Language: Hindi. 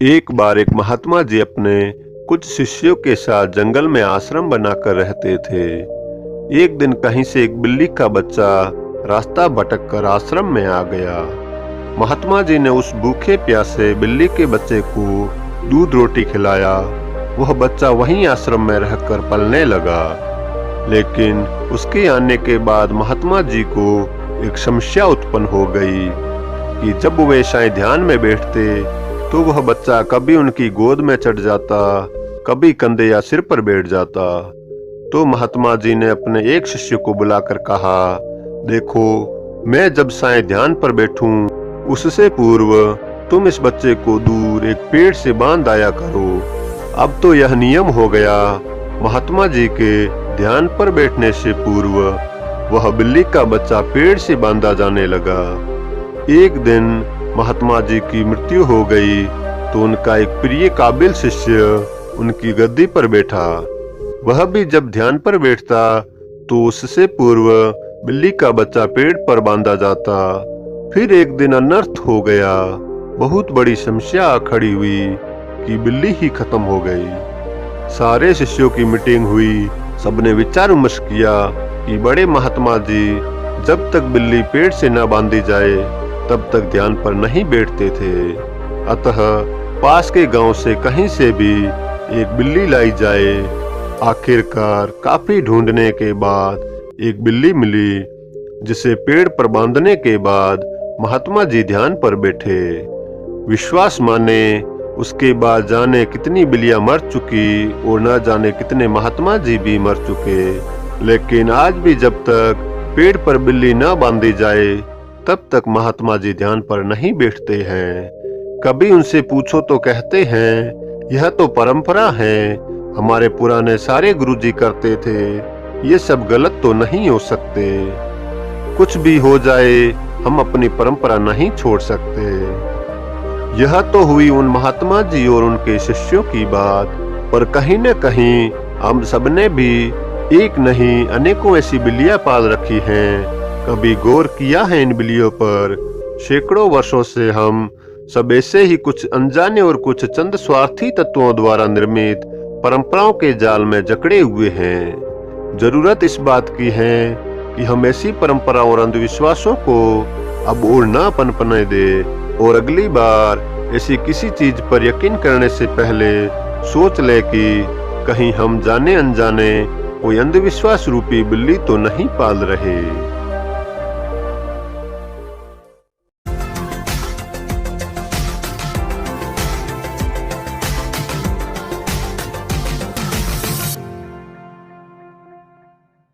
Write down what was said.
एक बार एक महात्मा जी अपने कुछ शिष्यों के साथ जंगल में आश्रम बनाकर रहते थे। एक दिन कहीं से एक बिल्ली का बच्चा रास्ता भटक कर आश्रम में आ गया। महात्मा जी ने उस भूखे प्यासे बिल्ली के बच्चे को दूध रोटी खिलाया। वह बच्चा वहीं आश्रम में रहकर पलने लगा। लेकिन उसके आने के बाद महात्मा जी को एक समस्या उत्पन्न हो गई कि जब वे शायद ध्यान में बैठते तो वह बच्चा कभी उनकी गोद में चढ़ जाता, कभी कंधे या सिर पर बैठ जाता। तो महात्मा जी ने अपने एक शिष्य को बुलाकर कहा, देखो, मैं जब शायद ध्यान पर बैठूं उससे पूर्व तुम इस बच्चे को दूर एक पेड़ से बांध आया करो। अब तो यह नियम हो गया। महात्मा जी के ध्यान पर बैठने से पूर्व वह बिल्ली का बच्चा पेड़ से बांधा जाने लगा। एक दिन महात्मा जी की मृत्यु हो गई तो उनका एक प्रिय काबिल शिष्य उनकी गद्दी पर बैठा। वह भी जब ध्यान पर बैठता तो उससे पूर्व बिल्ली का बच्चा पेड़ पर बांधा जाता। फिर एक दिन अनर्थ हो गया। बहुत बड़ी समस्या खड़ी हुई कि बिल्ली ही खत्म हो गई। सारे शिष्यों की मीटिंग हुई। सबने विचार विमर्श किया कि बड़े महात्मा जी जब तक बिल्ली पेड़ से न बांधी जाए तब तक ध्यान पर नहीं बैठते थे। अतः पास के गांव से कहीं से भी एक बिल्ली लाई जाए। आखिरकार काफी ढूंढने के बाद एक बिल्ली मिली, जिसे पेड़ पर बांधने के बाद महात्मा जी ध्यान पर बैठे। विश्वास माने उसके बाद जाने कितनी बिल्लियां मर चुकी और न जाने कितने महात्मा जी भी मर चुके। लेकिन आज भी जब तक पेड़ पर बिल्ली न बांधी जाए तब तक महात्मा जी ध्यान पर नहीं बैठते हैं। कभी उनसे पूछो तो कहते हैं, यह तो परंपरा है, हमारे पुराने सारे गुरुजी करते थे, ये सब गलत तो नहीं हो सकते। कुछ भी हो जाए हम अपनी परंपरा नहीं छोड़ सकते। यह तो हुई उन महात्मा जी और उनके शिष्यों की बात, पर कहीं न कहीं हम सबने भी एक नहीं अनेकों ऐसी बिल्लियां पाल रखी हैं। कभी गौर किया है इन बिल्लियों पर? सैकड़ों वर्षों से हम सब ऐसे ही कुछ अनजाने और कुछ चंद स्वार्थी तत्वों द्वारा निर्मित परंपराओं के जाल में जकड़े हुए हैं। जरूरत इस बात की है कि हम ऐसी परंपराओं और अंधविश्वासों को अब और न पनपने दे और अगली बार ऐसी किसी चीज पर यकीन करने से पहले सोच ले कि कहीं हम जाने अनजाने कोई अंधविश्वास रूपी बिल्ली तो नहीं पाल रहे।